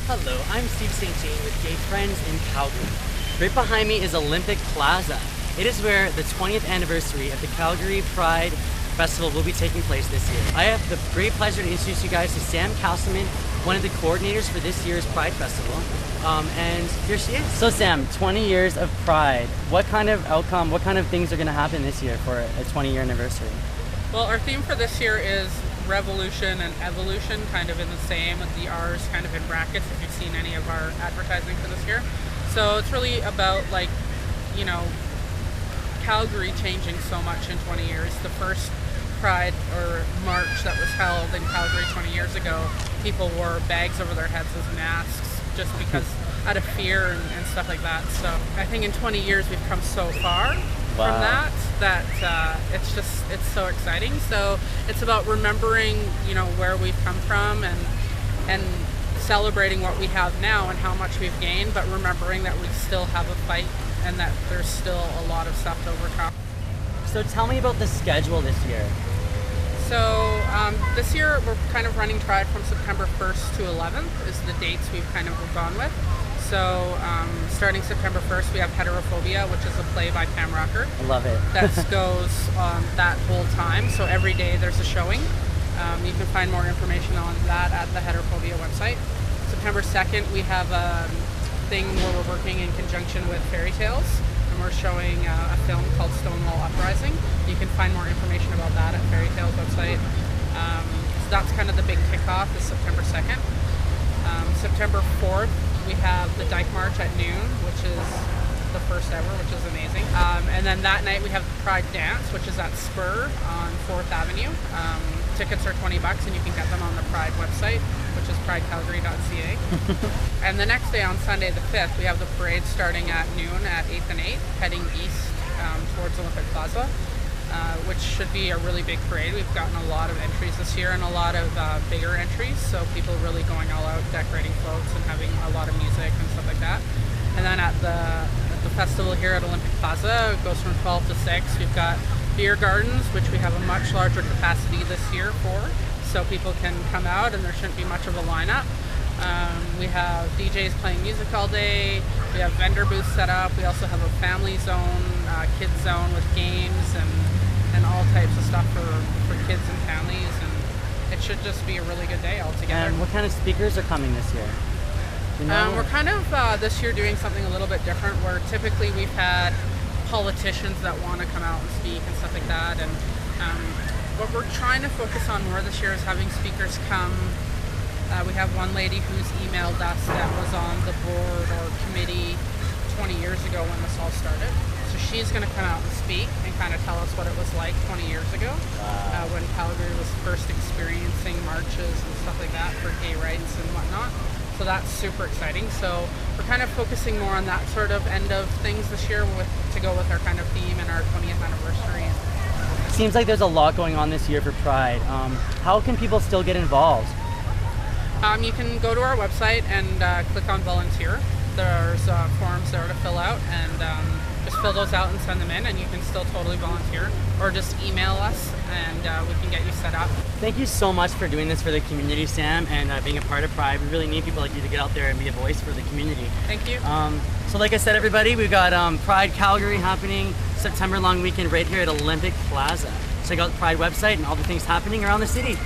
Hello, I'm Steve St. Jean with Gay Friends in Calgary. Right behind me is Olympic Plaza. It is where the 20th anniversary of the Calgary Pride Festival will be taking place this year. I have the great pleasure to introduce you guys to Sam Casselman, one of the coordinators for this year's Pride Festival. And here she is. So Sam, 20 years of Pride. What kind of outcome, what kind of things are going to happen this year for a 20-year anniversary? Well, our theme for this year is revolution and evolution, kind of in the same, with the R's kind of in brackets if you've seen any of our advertising for this year. So it's really about, like, you know, Calgary changing so much in 20 years. The first Pride or march that was held in Calgary 20 years ago, people wore bags over their heads as masks just because out of fear and stuff like that. So I think in 20 years we've come so far from that it's so exciting. So it's about remembering, you know, where we've come from and celebrating what we have now and how much we've gained, but remembering that we still have a fight and that there's still a lot of stuff to overcome. So tell me about the schedule this year. So this year we're kind of running Pride from September 1st to 11th is the dates we've kind of gone with. So starting September 1st we have Heterophobia, which is a play by Pam Rocker. I love it. That goes that whole time. So every day there's a showing. You can find more information on that at the Heterophobia website. September 2nd we have a thing where we're working in conjunction with Fairy Tales. And we're showing a film called Stonewall Uprising. You can find more information about that at Fairy Tales website. So that's kind of the big kickoff is September 2nd. September 4th, we have the Dyke March at noon, which is the first ever, which is amazing. And then that night we have the Pride Dance, which is at Spur on 4th Avenue. Tickets are $20 and you can get them on the Pride website, which is pridecalgary.ca. And the next day on Sunday the 5th, we have the parade starting at noon at 8th and 8th, heading east towards Olympic Plaza, which should be a really big parade. We've gotten a lot of entries this year and a lot of bigger entries, so people really going all out, decorating floats and having a lot of music and stuff like that. And then at the festival here at Olympic Plaza, it goes from 12 to 6. We've got beer gardens, which we have a much larger capacity this year for, so people can come out and there shouldn't be much of a lineup. We have DJs playing music all day. We have vendor booths set up. We also have a family zone, kids zone with games and all types of stuff for kids and families, and it should just be a really good day altogether. And what kind of speakers are coming this year? You know? We're kind of this year doing something a little bit different, where typically we've had politicians that want to come out and speak and stuff like that, and what we're trying to focus on more this year is having speakers come. We have one lady who's emailed us that was on the board or committee 20 years ago when this all started. So she's going to come out and speak and kind of tell us what it was like 20 years ago when Calgary was first experiencing marches and stuff like that for gay rights and whatnot. So that's super exciting. So we're kind of focusing more on that sort of end of things this year to go with our kind of theme and our 20th anniversary. Seems like there's a lot going on this year for Pride. How can people still get involved? You can go to our website and click on volunteer. There's forms there to fill out, and just fill those out and send them in, and you can still totally volunteer, or just email us and we can get you set up. Thank you so much for doing this for the community, Sam, and being a part of Pride. We really need people like you to get out there and be a voice for the community. Thank you. So like I said, everybody, we've got Pride Calgary happening September long weekend right here at Olympic Plaza. Check out the Pride website and all the things happening around the city.